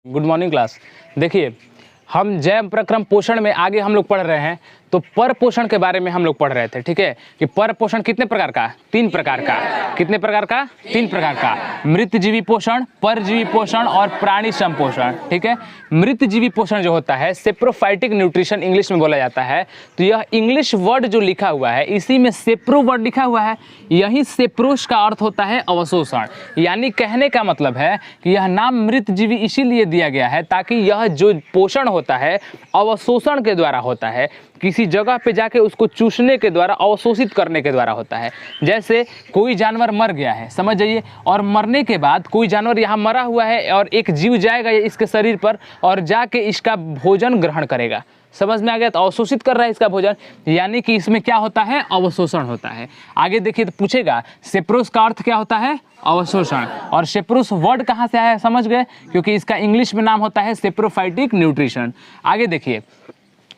Good morning class. देखिए, हम जैव प्रक्रम पोषण में आगे हम लोग पढ़ रहे हैं, तो पर पोषण के बारे में हम लोग पढ़ रहे थे। ठीक है कि पर पोषण कितने प्रकार का? 3 प्रकार का। कितने प्रकार का? 3 प्रकार का। मृत जीवी पोषण, परजीवी पोषण और प्राणी संपोषण। ठीक है, मृत जीवी पोषण जो होता है सेप्रोफाइटिक न्यूट्रिशन इंग्लिश में बोला जाता है। तो यह इंग्लिश वर्ड जो लिखा हुआ है, इसी में सेप्रो वर्ड लिखा हुआ है, यही सेप्रोस का अर्थ होता है अवशोषण। यानी कहने का मतलब है कि यह नाम मृत जीवी इसीलिए दिया गया है ताकि यह जो पोषण होता है अवशोषण के द्वारा होता है, किसी जगह पे जाके उसको चूसने के द्वारा, अवशोषित करने के द्वारा होता है। जैसे कोई जानवर मर गया है, समझ जाइए, और मरने के बाद कोई जानवर यहाँ मरा हुआ है और एक जीव जाएगा इसके शरीर पर और जाके इसका भोजन ग्रहण करेगा। समझ में आ गया? तो अवशोषित कर रहा है इसका भोजन, यानी कि इसमें क्या होता है? अवशोषण होता है। आगे देखिए तो पूछेगा सेप्रोस का अर्थ क्या होता है? अवशोषण। और सेप्रोस वर्ड कहाँ से आया है समझ गए? क्योंकि इसका इंग्लिश में नाम होता है सेप्रोफाइटिक न्यूट्रिशन। आगे देखिए,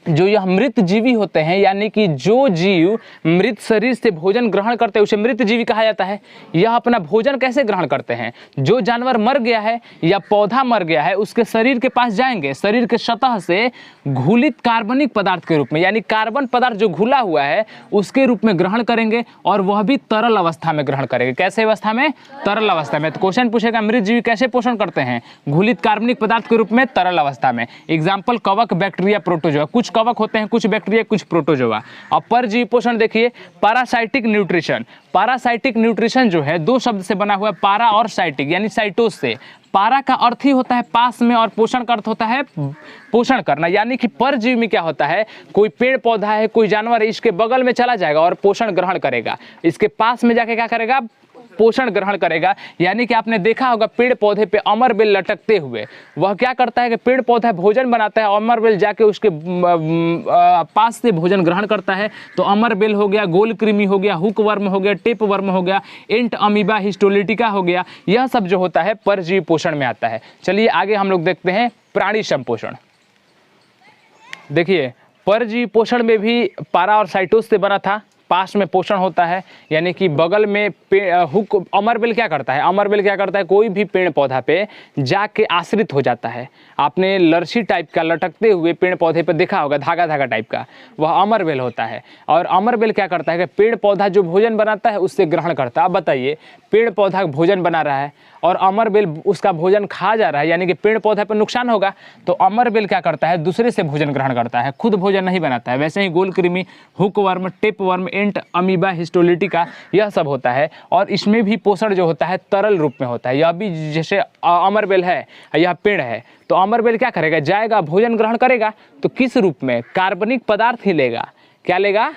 जो यह मृत जीवी होते हैं, यानी कि जो जीव मृत शरीर से भोजन ग्रहण करते हैं उसे मृत जीवी कहा जाता है। यह अपना भोजन कैसे ग्रहण करते हैं? जो जानवर मर गया है या पौधा मर गया है उसके शरीर के पास जाएंगे, शरीर के सतह से घुलित कार्बनिक पदार्थ के रूप में, यानी कार्बन पदार्थ जो घुला हुआ है उसके रूप में ग्रहण करेंगे, और वह भी तरल अवस्था में ग्रहण करेंगे। कैसे अवस्था में? तरल अवस्था में। तो क्वेश्चन पूछेगा मृत जीवी कैसे पोषण करते हैं? घुलित कार्बनिक पदार्थ के रूप में, तरल अवस्था में। एग्जाम्पल कवक, बैक्टीरिया, प्रोटोजोआ। कुछ कवक होते हैं, कुछ बैक्टीरिया, कुछ प्रोटोजोआ। और परजीवी पोषण देखिए, पैरासाइटिक न्यूट्रिशन। पैरासाइटिक न्यूट्रिशन जो है 2 शब्द से बना हुआ है, पारा और साइटिक, यानी साइटोस से। पारा का अर्थ ही होता है पास में और पोषण का अर्थ होता है पोषण करना। यानी कि परजीवी में क्या होता है? कोई पेड़ पौधा है, कोई जानवर है, इसके बगल में चला जाएगा और पोषण ग्रहण करेगा, इसके पास में जाके क्या करेगा? पोषण ग्रहण करेगा। यानी कि आपने देखा होगा पेड़ पौधे पे अमर बेल लटकते हुए, वह क्या करता है कि पेड़ पौधा भोजन बनाता है, अमर बेल जाके उसके पास से भोजन ग्रहण करता है। तो अमर बेल हो गया, गोल कृमि हो गया, हुक वर्म हो गया, टेप वर्म हो गया, एंट अमीबा हिस्टोलिटिका हो गया, यह सब जो होता है परजीवी पोषण में आता है। चलिए आगे हम लोग देखते हैं प्राणी संपोषण। देखिए, परजीवी पोषण में भी पारा और साइटोस से बना था, पास में पोषण होता है, यानी कि बगल में हुक। अमरबेल क्या करता है? अमरबेल क्या करता है? कोई भी पेड़ पौधा पे जाके आश्रित हो जाता है। आपने लर्सी टाइप का लटकते हुए पेड़ पौधे पे देखा होगा, धागा धागा टाइप का, वह अमरबेल होता है। और अमरबेल क्या करता है कि पेड़ पौधा जो भोजन बनाता है उससे ग्रहण करता है। अब बताइए, पेड़ पौधा भोजन बना रहा है और अमरबेल उसका भोजन खा जा रहा है, यानी कि पेड़ पौधा पर नुकसान होगा। तो अमरबेल क्या करता है? दूसरे से भोजन ग्रहण करता है, खुद भोजन नहीं बनाता है। वैसे ही गोल कृमि, हुक वर्म, टेप वर्म, एंट अमीबा हिस्टोलिटिका, यह सब होता है। और इसमें भी पोषण जो होता है तरल रूप में होता है। यह भी जैसे अमरबेल है, यह पेड़ है, तो अमरबेल क्या करेगा? जाएगा, भोजन ग्रहण करेगा, तो किस रूप में? कार्बनिक पदार्थ ही लेगा। क्या लेगा?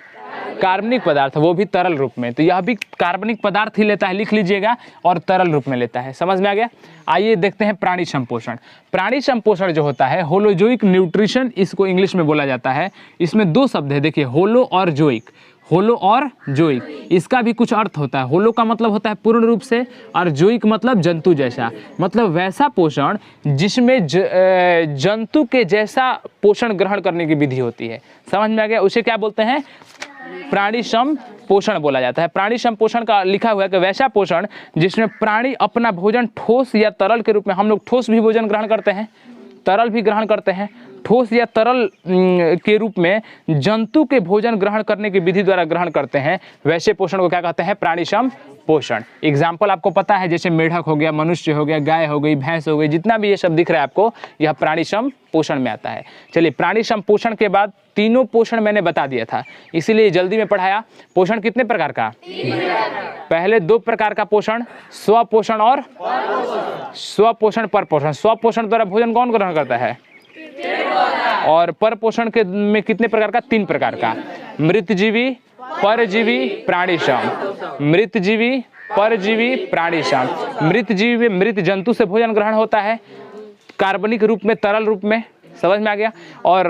कार्बनिक पदार्थ, वो भी तरल रूप में। तो यह भी कार्बनिक पदार्थ ही लेता है, लिख लीजिएगा, और तरल रूप में लेता है। समझ में आ गया? आइए देखते हैं प्राणी संपोषण। प्राणी संपोषण जो होता है होलोजोइक न्यूट्रिशन, इसको इंग्लिश में बोला जाता है। इसमें 2 शब्द है, देखिए, होलो और जोइक। होलो और जोइक, इसका भी कुछ अर्थ होता है। होलो का मतलब होता है पूर्ण रूप से, और जोइक मतलब जंतु जैसा, मतलब वैसा पोषण जिसमें जंतु के जैसा पोषण ग्रहण करने की विधि होती है। समझ में आ गया? उसे क्या बोलते हैं? प्राणी संपोषण बोला जाता है। प्राणी संपोषण का लिखा हुआ है कि वैसा पोषण जिसमें प्राणी अपना भोजन ठोस या तरल के रूप में, हम लोग ठोस भी भोजन ग्रहण करते हैं, तरल भी ग्रहण करते हैं, ठोस या तरल के रूप में जंतु के भोजन ग्रहण करने की विधि द्वारा ग्रहण करते हैं, वैसे पोषण को क्या कहते हैं? प्राणी संपोषण। एग्जाम्पल आपको पता है, जैसे मेढक हो गया, मनुष्य हो गया, गाय हो गई, भैंस हो गई, जितना भी ये सब दिख रहा है आपको, यह प्राणी संपोषण में आता है। चलिए, प्राणी संपोषण के बाद तीनों पोषण मैंने बता दिया था, इसीलिए जल्दी में पढ़ाया। पोषण कितने प्रकार का? पहले 2 प्रकार का पोषण, स्वपोषण और स्वपोषण, परपोषण। स्वपोषण द्वारा भोजन कौन ग्रहण करता है? और पर पोषण के में कितने प्रकार का? 3 प्रकार का। मृत जीवी, परजीवी, प्राणी सम। मृत जीवी, परजीवी, प्राणी सम। मृत जीवी में मृत जंतु से भोजन ग्रहण होता है, कार्बनिक रूप में, तरल रूप में। समझ में आ गया? और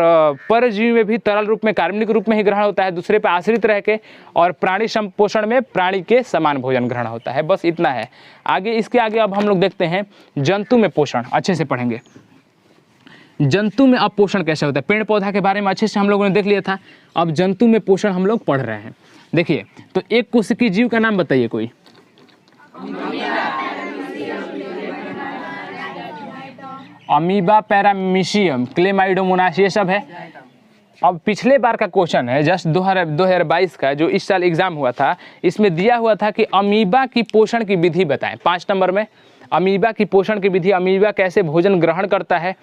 परजीवी में भी तरल रूप में, कार्बनिक रूप में ही ग्रहण होता है, दूसरे पर आश्रित रह के। और प्राणी संपोषण में प्राणी के समान भोजन ग्रहण होता है। बस इतना है। आगे इसके आगे अब हम लोग देखते हैं जंतु में पोषण, अच्छे से पढ़ेंगे। जंतु में अब पोषण कैसे होता है? पेड़ पौधा के बारे में अच्छे से हम लोगों ने देख लिया था, अब जंतु में पोषण हम लोग पढ़ रहे हैं। देखिए, तो एक कोशिकीय जीव का नाम बताइए कोई। अमीबा पैरामीशियम, क्लेमाइडोमोनास, ये सब है। अब पिछले बार का क्वेश्चन है जस्ट 2022 का, जो इस साल एग्जाम हुआ था, इसमें दिया हुआ था कि अमीबा की पोषण की विधि बताएं। 5 नंबर में अमीबा की पोषण की विधि, अमीबा कैसे भोजन ग्रहण करता है।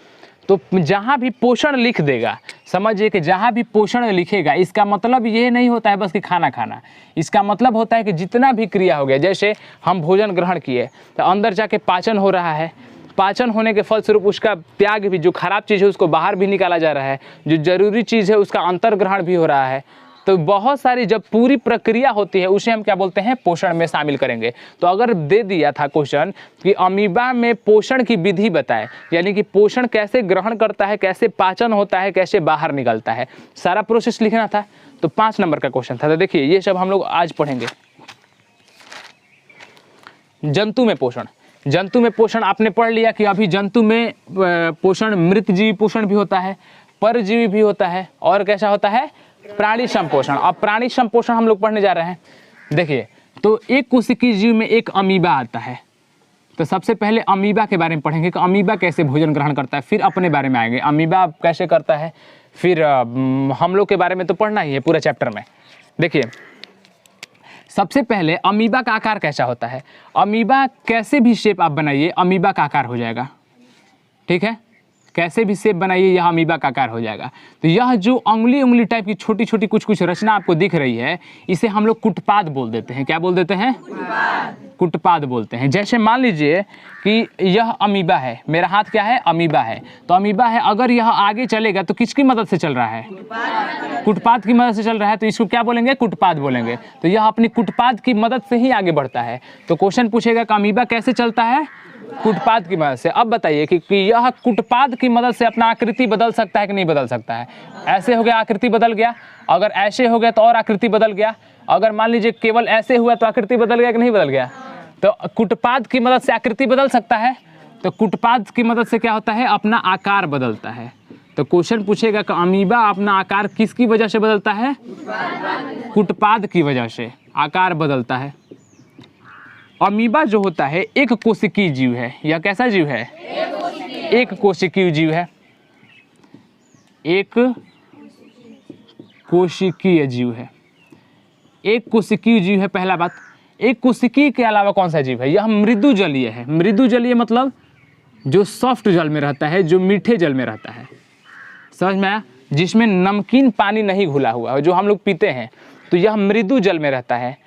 तो जहाँ भी पोषण लिख देगा, समझिए कि जहाँ भी पोषण लिखेगा, इसका मतलब ये नहीं होता है बस कि खाना खाना, इसका मतलब होता है कि जितना भी क्रिया हो गया, जैसे हम भोजन ग्रहण किए तो अंदर जाके पाचन हो रहा है, पाचन होने के फलस्वरूप उसका त्याग भी, जो खराब चीज़ है उसको बाहर भी निकाला जा रहा है, जो जरूरी चीज़ है उसका अंतर्ग्रहण भी हो रहा है। तो बहुत सारी जब पूरी प्रक्रिया होती है उसे हम क्या बोलते हैं, पोषण में शामिल करेंगे। तो अगर दे दिया था क्वेश्चन कि अमीबा में पोषण की विधि बताए, यानी कि पोषण कैसे ग्रहण करता है, कैसे पाचन होता है, कैसे बाहर निकलता है, सारा प्रोसेस लिखना था। तो 5 नंबर का क्वेश्चन था। तो देखिए ये सब हम लोग आज पढ़ेंगे। जंतु में पोषण, जंतु में पोषण आपने पढ़ लिया कि अभी जंतु में पोषण मृत जीवी पोषण भी होता है, परजीवी भी होता है, और कैसा होता है, प्राणी संपोषण। अब प्राणी संपोषण हम लोग पढ़ने जा रहे हैं। देखिए तो एक कोशिकीय जीव में एक अमीबा आता है। तो सबसे पहले अमीबा के बारे में पढ़ेंगे कि अमीबा कैसे भोजन ग्रहण करता है, फिर अपने बारे में आएंगे अमीबा कैसे करता है, फिर हम लोग के बारे में तो पढ़ना ही है पूरा चैप्टर में। देखिए सबसे पहले अमीबा का आकार कैसा होता है। अमीबा कैसे भी शेप आप बनाइए अमीबा का आकार हो जाएगा, ठीक है, कैसे भी शेप बनाइए यह अमीबा का आकार हो जाएगा। तो यह जो उंगली टाइप की छोटी छोटी कुछ कुछ रचना आपको दिख रही है, इसे हम लोग कुटपाद बोल देते हैं। क्या बोल देते हैं, कुटपाद बोलते हैं। जैसे मान लीजिए कि यह अमीबा है, मेरा हाथ क्या है, अमीबा है। तो अमीबा है, अगर यह आगे चलेगा तो किसकी मदद से चल रहा है, कुटपाद की मदद से चल रहा है, तो इसको क्या बोलेंगे, कुटपाद बोलेंगे। तो यह अपनी कुटपाद की मदद से ही आगे बढ़ता है। तो क्वेश्चन पूछेगा कि अमीबा कैसे चलता है, कुटपाद की मदद से। अब बताइए कि यह कुटपाद की मदद से अपना आकृति बदल सकता है कि नहीं बदल सकता है। ऐसे हो गया आकृति बदल गया, अगर ऐसे हो गया तो और आकृति बदल गया, अगर मान लीजिए केवल ऐसे हुआ तो आकृति बदल गया कि नहीं बदल गया। तो कुटपाद की मदद से आकृति बदल सकता है। तो कुटपाद की मदद से क्या होता है, अपना आकार बदलता है। तो क्वेश्चन पूछेगा कि अमीबा अपना आकार किसकी वजह से बदलता है, कुटपाद की वजह से आकार बदलता है। अमीबा जो होता है एक कोशिकीय जीव है। यह कैसा जीव है, एक कोशिकीय जीव है, एक कोशिकीय जीव है, एक कोशिकीय जीव है। पहला बात, एक कोशिकीय के अलावा कौन सा जीव है, यह मृदु जलीय है। मृदु जलीय मतलब जो सॉफ्ट जल में रहता है, जो मीठे जल में रहता है, समझ में आया, जिसमें नमकीन पानी नहीं घुला हुआ है, जो हम लोग पीते हैं। तो यह मृदु जल में रहता है।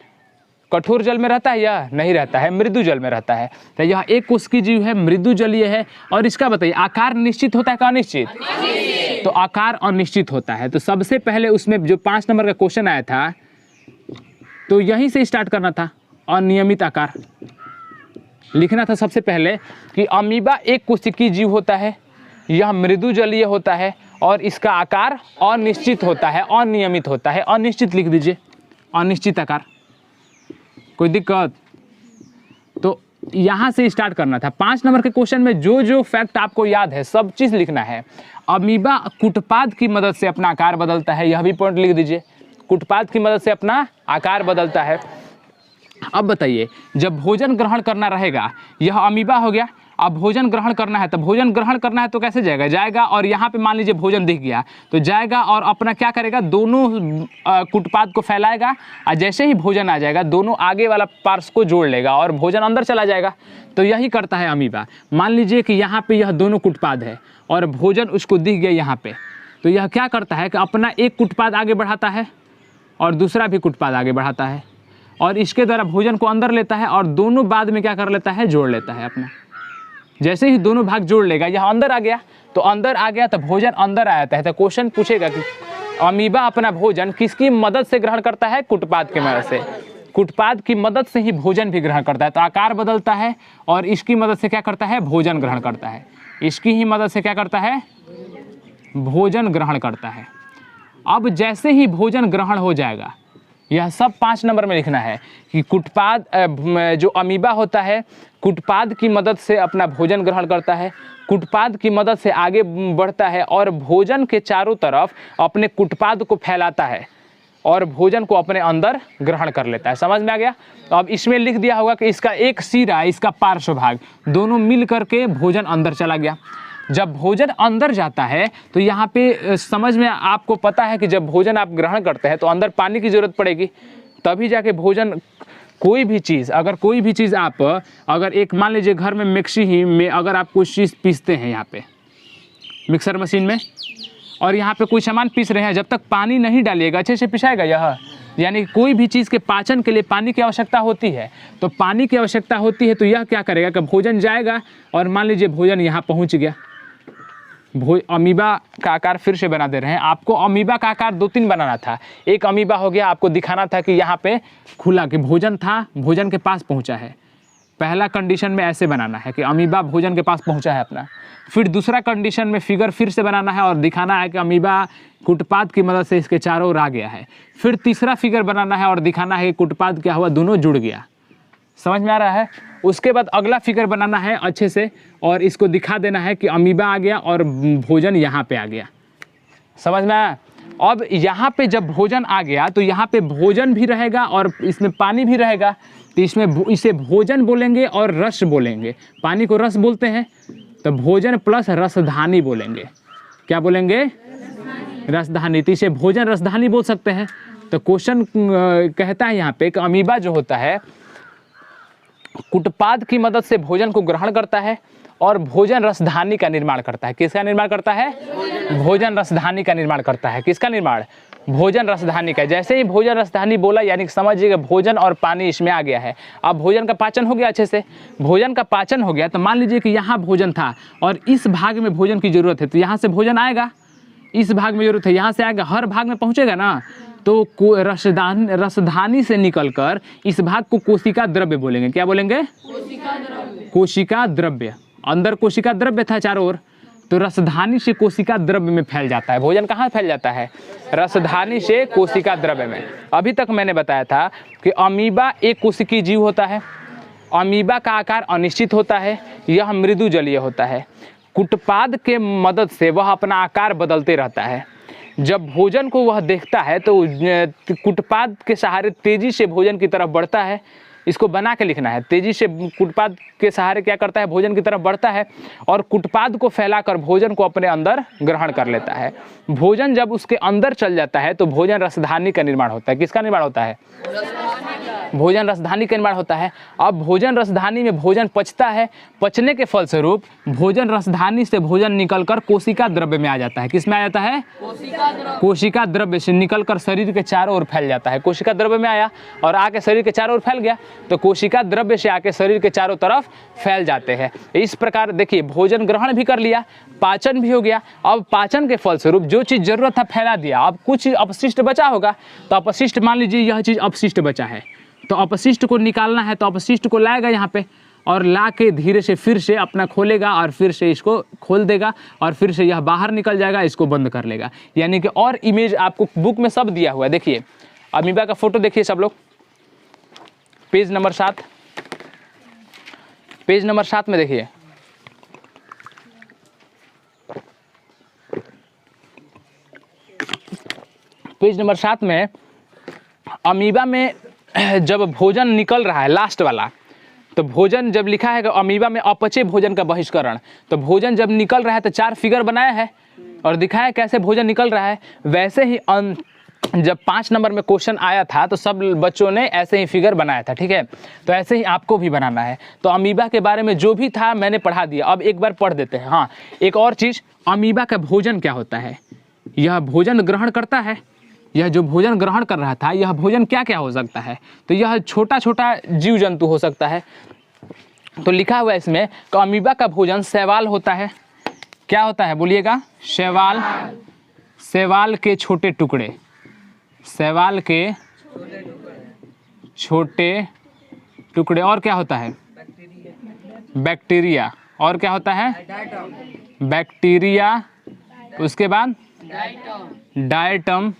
कठोर जल में रहता है या नहीं रहता है, मृदु जल में रहता है। तो यह एक कोशिकीय जीव है, मृदु जलीय है। और इसका बताइए आकार निश्चित होता है कि अनिश्चित, तो आकार अनिश्चित होता है। तो सबसे पहले उसमें जो 5 नंबर का क्वेश्चन आया था तो यहीं से स्टार्ट करना था, अनियमित आकार लिखना था सबसे पहले कि अमीबा एक कोशिकीय जीव होता है, यह मृदु जलीय होता है और इसका आकार अनिश्चित होता है, अनियमित होता है। अनिश्चित लिख दीजिए, अनिश्चित आकार, कोई दिक्कत। तो यहाँ से स्टार्ट करना था। 5 नंबर के क्वेश्चन में जो जो फैक्ट आपको याद है सब चीज़ लिखना है। अमीबा कुटपाद की मदद से अपना आकार बदलता है, यह भी पॉइंट लिख दीजिए, कुटपाद की मदद से अपना आकार बदलता है। अब बताइए जब भोजन ग्रहण करना रहेगा, यह अमीबा हो गया, अब भोजन ग्रहण करना है, तो भोजन ग्रहण करना है तो कैसे जाएगा, जाएगा और यहाँ पे मान लीजिए भोजन दिख गया तो जाएगा और अपना क्या करेगा, दोनों कुटपाद को फैलाएगा और जैसे ही भोजन आ जाएगा दोनों आगे वाला पार्ट्स को जोड़ लेगा और भोजन अंदर चला जाएगा। तो यही करता है अमीबा। मान लीजिए कि यहाँ पे यह दोनों कुटपाद है और भोजन उसको दिख गया यहाँ पे, तो यह क्या करता है कि अपना एक कुटपाद आगे बढ़ाता है और दूसरा भी कुटपाद आगे बढ़ाता है और इसके द्वारा भोजन को अंदर लेता है और दोनों बाद में क्या कर लेता है, जोड़ लेता है अपना। जैसे ही दोनों भाग जोड़ लेगा, यह अंदर आ गया, तो अंदर आ गया तो भोजन अंदर आ जाता है। तो क्वेश्चन पूछेगा कि अमीबा अपना भोजन किसकी मदद से ग्रहण करता है, कुटपाद की मदद से। कुटपाद की मदद से ही भोजन भी ग्रहण करता है। तो आकार बदलता है और इसकी मदद से क्या करता है, भोजन ग्रहण करता है। इसकी ही मदद से क्या करता है, भोजन ग्रहण करता है। अब जैसे ही भोजन ग्रहण हो जाएगा, यह सब 5 नंबर में लिखना है कि कुटपाद जो अमीबा होता है कुटपाद की मदद से अपना भोजन ग्रहण करता है, कुटपाद की मदद से आगे बढ़ता है और भोजन के चारों तरफ अपने कुटपाद को फैलाता है और भोजन को अपने अंदर ग्रहण कर लेता है। समझ में आ गया। तो अब इसमें लिख दिया होगा कि इसका एक सिरा, इसका पार्श्व भाग दोनों मिल करके भोजन अंदर चला गया। जब भोजन अंदर जाता है तो यहाँ पे समझ में आपको पता है कि जब भोजन आप ग्रहण करते हैं तो अंदर पानी की ज़रूरत पड़ेगी, तभी जाके भोजन, कोई भी चीज़ आप अगर एक मान लीजिए घर में मिक्सी ही में अगर आप कुछ चीज़ पीसते हैं यहाँ पे मिक्सर मशीन में, और यहाँ पे कोई सामान पीस रहे हैं, जब तक पानी नहीं डालिएगा अच्छे से पिसाएगा यह, यानी कोई भी चीज़ के पाचन के लिए पानी की आवश्यकता होती है। तो पानी की आवश्यकता होती है तो यह क्या करेगा कि भोजन जाएगा और मान लीजिए भोजन यहाँ पहुँच गया, अमीबा का आकार फिर से बना दे रहे हैं आपको। अमीबा का आकार 2-3 बनाना था, एक अमीबा हो गया, आपको दिखाना था कि यहाँ पे खुला कि भोजन था, भोजन के पास पहुँचा है। पहला कंडीशन में ऐसे बनाना है कि अमीबा भोजन के पास पहुँचा है अपना। फिर दूसरा कंडीशन में फिगर फिर से बनाना है और दिखाना है कि अमीबा कुटपाद की मदद से इसके चारों ओर आ गया है। फिर तीसरा फिगर बनाना है और दिखाना है कि कुटपाद क्या हुआ, दोनों जुड़ गया। समझ में आ रहा है? उसके बाद अगला फिगर बनाना है अच्छे से और इसको दिखा देना है कि अमीबा आ गया और भोजन यहाँ पे आ गया। समझ में आया? अब यहाँ पे जब भोजन आ गया तो यहाँ पे भोजन भी रहेगा और इसमें पानी भी रहेगा, तो इसमें इसे भोजन बोलेंगे और रस बोलेंगे। पानी को रस बोलते हैं, तो भोजन प्लस रसधानी बोलेंगे। क्या बोलेंगे? रसधानी। तो इसे भोजन रसधानी बोल सकते हैं। तो क्वेश्चन कहता है यहाँ पे कि अमीबा जो होता है कुटपाद की मदद से भोजन को ग्रहण करता है और भोजन रसधानी का निर्माण करता है। किसका निर्माण करता है? भोजन रसधानी का निर्माण करता है। किसका निर्माण? भोजन रसधानी का। जैसे ही भोजन रसधानी बोला यानी कि समझिएगा भोजन और पानी इसमें आ गया है। अब भोजन का पाचन हो गया अच्छे से, भोजन का पाचन हो गया तो मान लीजिए कि यहाँ भोजन था और इस भाग में भोजन की ज़रूरत है, तो यहाँ से भोजन आएगा, इस भाग में ज़रूरत है यहाँ से आएगा, हर भाग में पहुँचेगा ना। तो रसधानी से निकलकर इस भाग को कोशिका द्रव्य बोलेंगे। क्या बोलेंगे? कोशिका द्रव्य। अंदर कोशिका द्रव्य था चारों ओर, तो रसधानी से कोशिका द्रव्य में फैल जाता है। भोजन कहाँ फैल जाता है? रसधानी से कोशिका द्रव्य में। अभी तक मैंने बताया था कि अमीबा एक कोशिकीय जीव होता है। अमीबा का आकार अनिश्चित होता है, यह मृदु जलीय होता है। कुटपाद के मदद से वह अपना आकार बदलते रहता है। जब भोजन को वह देखता है तो कुटपाद के सहारे तेजी से भोजन की तरफ बढ़ता है। इसको बना के लिखना है, तेजी से कुटपाद के सहारे क्या करता है? भोजन की तरफ बढ़ता है और कुटपाद को फैलाकर भोजन को अपने अंदर ग्रहण कर लेता है। भोजन जब उसके अंदर चल जाता है तो भोजन रसधानी का निर्माण होता है। किसका निर्माण होता है? भोजन रसधानी का निर्माण होता है। अब भोजन रसधानी में भोजन पचता है, पचने के फलस्वरूप भोजन रसधानी से भोजन निकलकर कोशिका द्रव्य में आ जाता है। किस में आ जाता है? कोशिका द्रव्य से निकलकर शरीर के चारों ओर फैल जाता है। कोशिका द्रव्य में आया और आके शरीर के चारों ओर फैल गया, तो कोशिका द्रव्य से आके शरीर के चारों तरफ फैल जाते हैं। इस प्रकार देखिए भोजन ग्रहण भी कर लिया, पाचन भी हो गया। अब पाचन के फलस्वरूप जो चीज़ जरूरत था फैला दिया, अब कुछ अपशिष्ट बचा होगा, तो अपशिष्ट मान लीजिए यह चीज़ अपशिष्ट बचा है, तो अपशिष्ट को निकालना है, तो अपशिष्ट को लाएगा यहाँ पे और ला के धीरे से फिर से अपना खोलेगा और फिर से इसको खोल देगा और फिर से यह बाहर निकल जाएगा, इसको बंद कर लेगा। यानी कि और इमेज आपको बुक में सब दिया हुआ है। देखिए अमीबा का फोटो देखिए सब लोग, पेज नंबर 7, पेज नंबर 7 में देखिए। पेज नंबर 7 में अमीबा में जब भोजन निकल रहा है लास्ट वाला, तो भोजन जब लिखा है कि अमीबा में अपचे भोजन का बहिष्करण, तो भोजन जब निकल रहा है तो 4 फिगर बनाया है और दिखाया कैसे भोजन निकल रहा है। वैसे ही जब 5 नंबर में क्वेश्चन आया था तो सब बच्चों ने ऐसे ही फिगर बनाया था, ठीक है। तो ऐसे ही आपको भी बनाना है। तो अमीबा के बारे में जो भी था मैंने पढ़ा दिया, अब एक बार पढ़ देते हैं। हाँ, एक और चीज़, अमीबा का भोजन क्या होता है? यह भोजन ग्रहण करता है। यह जो भोजन ग्रहण कर रहा था, यह भोजन क्या क्या हो सकता है? तो यह छोटा छोटा जीव जंतु हो सकता है। तो लिखा हुआ है इसमें कि अमीबा का भोजन शैवाल होता है। क्या होता है बोलिएगा? शैवाल। शैवाल के छोटे टुकड़े, शैवाल के छोटे टुकड़े। और क्या होता है? बैक्टीरिया। और क्या होता है? बैक्टीरिया। उसके बाद डायटम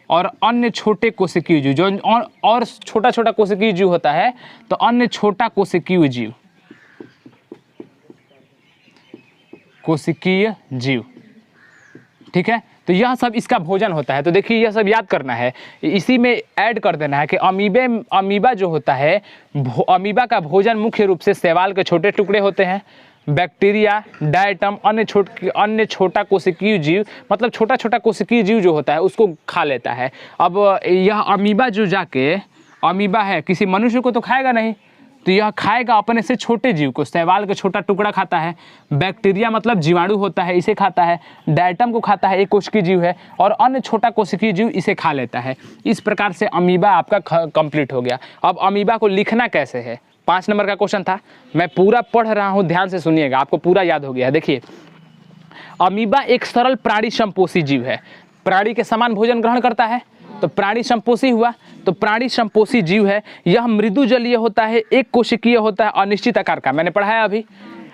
और अन्य छोटे कोशिकीय जीव। जो और छोटा छोटा कोशिकीय जीव होता है तो अन्य छोटा कोशिकीय जीव, कोशिकीय जीव, ठीक है। तो यह सब इसका भोजन होता है। तो देखिए यह सब याद करना है, इसी में ऐड कर देना है कि अमीबा जो होता है, अमीबा का भोजन मुख्य रूप से शैवाल के छोटे टुकड़े होते हैं, बैक्टीरिया, डायटम, अन्य छोटा कोशिकीय जीव, मतलब छोटा छोटा कोशिकीय जीव जो होता है उसको खा लेता है। अब यह अमीबा जो जाके अमीबा है, किसी मनुष्य को तो खाएगा नहीं, तो यह खाएगा अपने से छोटे जीव को, शैवाल का छोटा टुकड़ा खाता है। बैक्टीरिया मतलब जीवाणु होता है, इसे खाता है। डायटम को खाता है, एक कोशिकीय जीव है, और अन्य छोटा कोशिकीय जीव इसे खा लेता है। इस प्रकार से अमीबा आपका कंप्लीट हो गया। अब अमीबा को लिखना कैसे है, 5 नंबर का क्वेश्चन था। मैं पूरा पढ़ रहा हूँ, ध्यान से सुनिएगा, आपको पूरा याद हो गया है। देखिए, अमीबा एक सरल प्राणी संपोषी जीव है, प्राणी के समान भोजन ग्रहण करता है, तो प्राणी संपोषी हुआ, तो प्राणी संपोषी जीव है। यह मृदु जलीय होता है, एक कोशिकीय होता है, अनिश्चित आकार का, मैंने पढ़ाया अभी।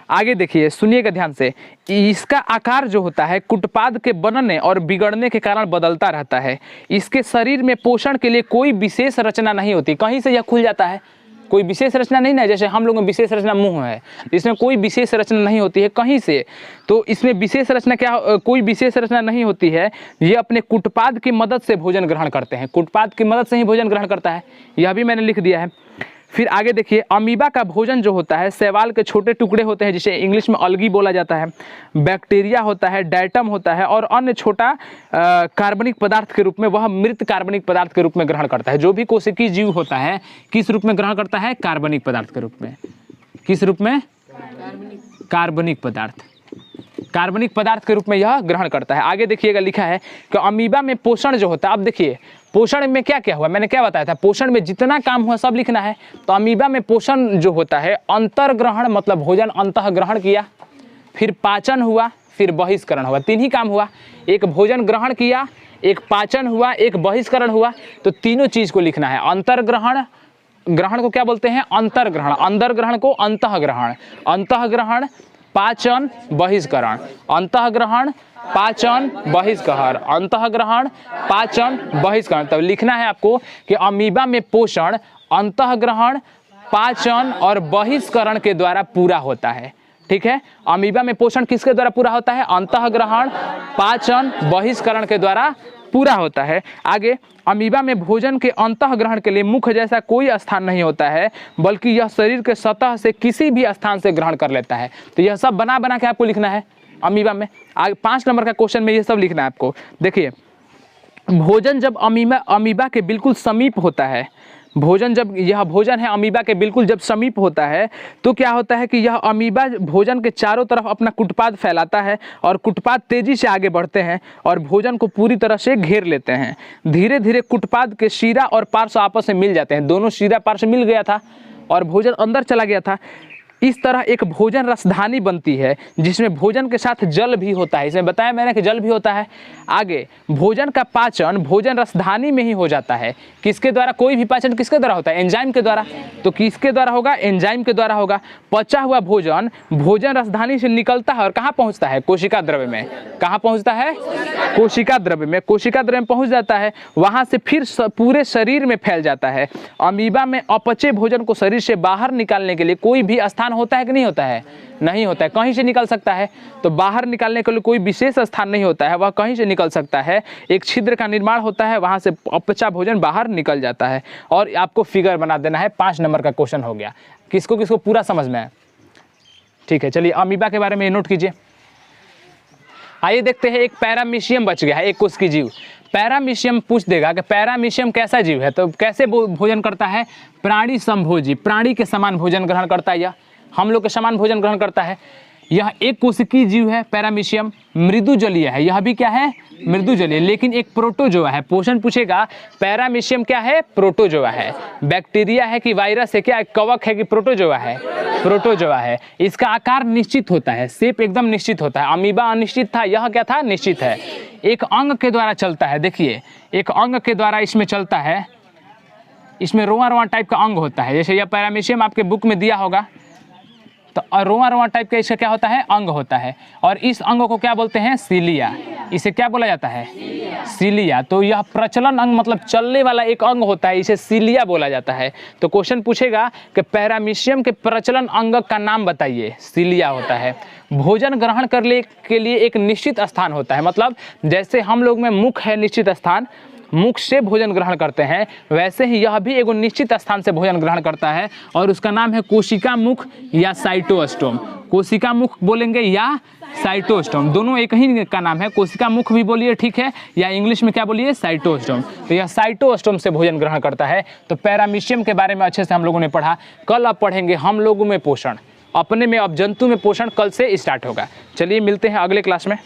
आगे देखिए, सुनिएगा ध्यान से, इसका आकार जो होता है कुटपाद के बनने और बिगड़ने के कारण बदलता रहता है। इसके शरीर में पोषण के लिए कोई विशेष रचना नहीं होती, कहीं से यह खुल जाता है, कोई विशेष रचना नहीं ना, जैसे हम लोगों में विशेष रचना मुंह है, इसमें कोई विशेष रचना नहीं होती है कहीं से। तो इसमें विशेष रचना क्या, कोई विशेष रचना नहीं होती है। ये अपने कुटपाद की मदद से भोजन ग्रहण करते हैं, कुटपाद की मदद से ही भोजन ग्रहण करता है, यह भी मैंने लिख दिया है। फिर आगे देखिए, अमीबा का भोजन जो होता है शैवाल के छोटे टुकड़े होते हैं, जिसे इंग्लिश में अलगी बोला जाता है। बैक्टीरिया होता है, डायटम होता है, और अन्य छोटा कार्बनिक पदार्थ के रूप में, वह मृत कार्बनिक पदार्थ के रूप में ग्रहण करता है। जो भी कोशिकीय जीव होता है किस रूप में ग्रहण करता है, कार्बनिक पदार्थ के रूप में। किस रूप में, कार्बनिक पदार्थ, कार्बनिक पदार्थ के रूप में यह ग्रहण करता है। आगे देखिएगा, लिखा है कि अमीबा में पोषण जो होता है, अब देखिए पोषण में क्या क्या हुआ, मैंने क्या बताया था, पोषण में जितना काम हुआ सब लिखना है। तो अमीबा में पोषण जो होता है, अंतर्ग्रहण मतलब भोजन अंतः ग्रहण किया, फिर पाचन हुआ, फिर बहिष्करण हुआ, 3 ही काम हुआ। एक भोजन ग्रहण किया, एक पाचन हुआ, एक बहिष्करण हुआ, तो तीनों चीज को लिखना है। अंतर्ग्रहण, ग्रहण को क्या बोलते हैं, अंतर्ग्रहण, अंदर ग्रहण को अंतःग्रहण, अंतःग्रहण, पाचन, बहिष्करण, अंतःग्रहण, पाचन, बहिष्करण, अंतःग्रहण, पाचन, बहिष्करण। तब लिखना है आपको कि अमीबा में पोषण अंतःग्रहण, पाचन और बहिष्करण के द्वारा पूरा होता है। ठीक है, अमीबा में पोषण किसके द्वारा पूरा होता है, अंतःग्रहण, पाचन, बहिष्करण के द्वारा पूरा होता है। आगे, अमीबा में भोजन के अंतःग्रहण के लिए मुख जैसा कोई स्थान नहीं होता है, बल्कि यह शरीर के सतह से किसी भी स्थान से ग्रहण कर लेता है। तो यह सब बना बना के आपको लिखना है अमीबा में। आगे 5 नंबर का क्वेश्चन में ये सब लिखना है आपको। देखिए, भोजन जब अमीबा के बिल्कुल समीप होता है, भोजन जब यह भोजन है अमीबा के बिल्कुल जब समीप होता है, तो क्या होता है कि यह अमीबा भोजन के चारों तरफ अपना कुटपाद फैलाता है, और कुटपाद तेजी से आगे बढ़ते हैं और भोजन को पूरी तरह से घेर लेते हैं। धीरे धीरे कुटपाद के शिरा और पार्श्व आपस में मिल जाते हैं, दोनों शिरा पार्श्व मिल गया था और भोजन अंदर चला गया था। इस तरह एक भोजन रसधानी बनती है, जिसमें भोजन के साथ जल भी होता है। इसमें बताया मैंने कि जल भी होता है। आगे, भोजन का पाचन भोजन रसधानी में ही हो जाता है। किसके द्वारा, कोई भी पाचन किसके द्वारा होता है, एंजाइम के द्वारा। तो किसके द्वारा होगा, एंजाइम के द्वारा होगा। पचा हुआ भोजन भोजन रसधानी से निकलता है और कहाँ पहुँचता है, कोशिका द्रव्य में। कहाँ पहुँचता है, कोशिका द्रव्य में। कोशिका द्रव्य में पहुँच जाता है, वहाँ से फिर पूरे शरीर में फैल जाता है। अमीबा में अपचे भोजन को शरीर से बाहर निकालने के लिए कोई भी स्थान होता है कि नहीं होता है, नहीं होता है, कहीं से निकल सकता है। तो बाहर निकालने के लिए कोई विशेष स्थान नहीं होता है, वह कहीं से निकल सकता है। एक छिद्र का निर्माण होता है, वहां से अपचा भोजन बाहर निकल जाता है। और आपको फिगर बना देना है। 5 नंबर का क्वेश्चन हो गया। किसको किसको पूरा समझ में है, ठीक है। चलिए, अमीबा के बारे में नोट कीजिए। आइए देखते हैं, एक पैरामीशियम बच गया है, एक कोशिकीय जीव। पैरामीशियम पूछ देगा कि पैरामीशियम कैसा जीव है, तो कैसे भोजन करता है, प्राणी संभोजी, प्राणी के समान भोजन ग्रहण करता है, या हम लोग के समान भोजन ग्रहण करता है। यह एक कोशिकीय जीव है पैरामीशियम, मृदु जलीय है। यह भी क्या है, मृदु जलीय, लेकिन एक प्रोटोजोआ है। पोषण पूछेगा, पैरामीशियम क्या है, प्रोटोजोआ है। बैक्टीरिया है कि वायरस है, क्या कवक है कि प्रोटोजोआ है, प्रोटोजोआ है। इसका आकार निश्चित होता है, शेप एकदम निश्चित होता है। अमीबा अनिश्चित था, यह क्या था, निश्चित है। एक अंग के द्वारा चलता है, देखिए एक अंग के द्वारा इसमें चलता है, इसमें रोआ रोआ टाइप का अंग होता है। जैसे यह पैरामीशियम आपके बुक में दिया होगा, तो रोआ रोआ टाइप का इसका क्या होता है, अंग होता है। और इस अंग को क्या बोलते हैं, सीलिया। इसे क्या बोला जाता है, सीलिया। तो यह प्रचलन अंग मतलब चलने वाला एक अंग होता है, इसे सीलिया बोला जाता है। तो क्वेश्चन पूछेगा कि पैरामीशियम के प्रचलन अंग का नाम बताइए, सीलिया होता है। भोजन ग्रहण करने के लिए एक निश्चित स्थान होता है, मतलब जैसे हम लोग में मुख है निश्चित स्थान, मुख से भोजन ग्रहण करते हैं, वैसे ही यह भी एक निश्चित स्थान से भोजन ग्रहण करता है और उसका नाम है कोशिका मुख या साइटोस्टोम। कोशिका मुख बोलेंगे या साइटोस्टोम, दोनों एक ही का नाम है। कोशिका मुख भी बोलिए, ठीक है, या इंग्लिश में क्या बोलिए, साइटोस्टोम। तो यह साइटोस्टोम से भोजन ग्रहण करता है। तो पैरामीशियम के बारे में अच्छे से हम लोगों ने पढ़ा। कल अब पढ़ेंगे हम लोगों में पोषण, अपने में अब जंतु में पोषण कल से स्टार्ट होगा। चलिए मिलते हैं अगले क्लास में।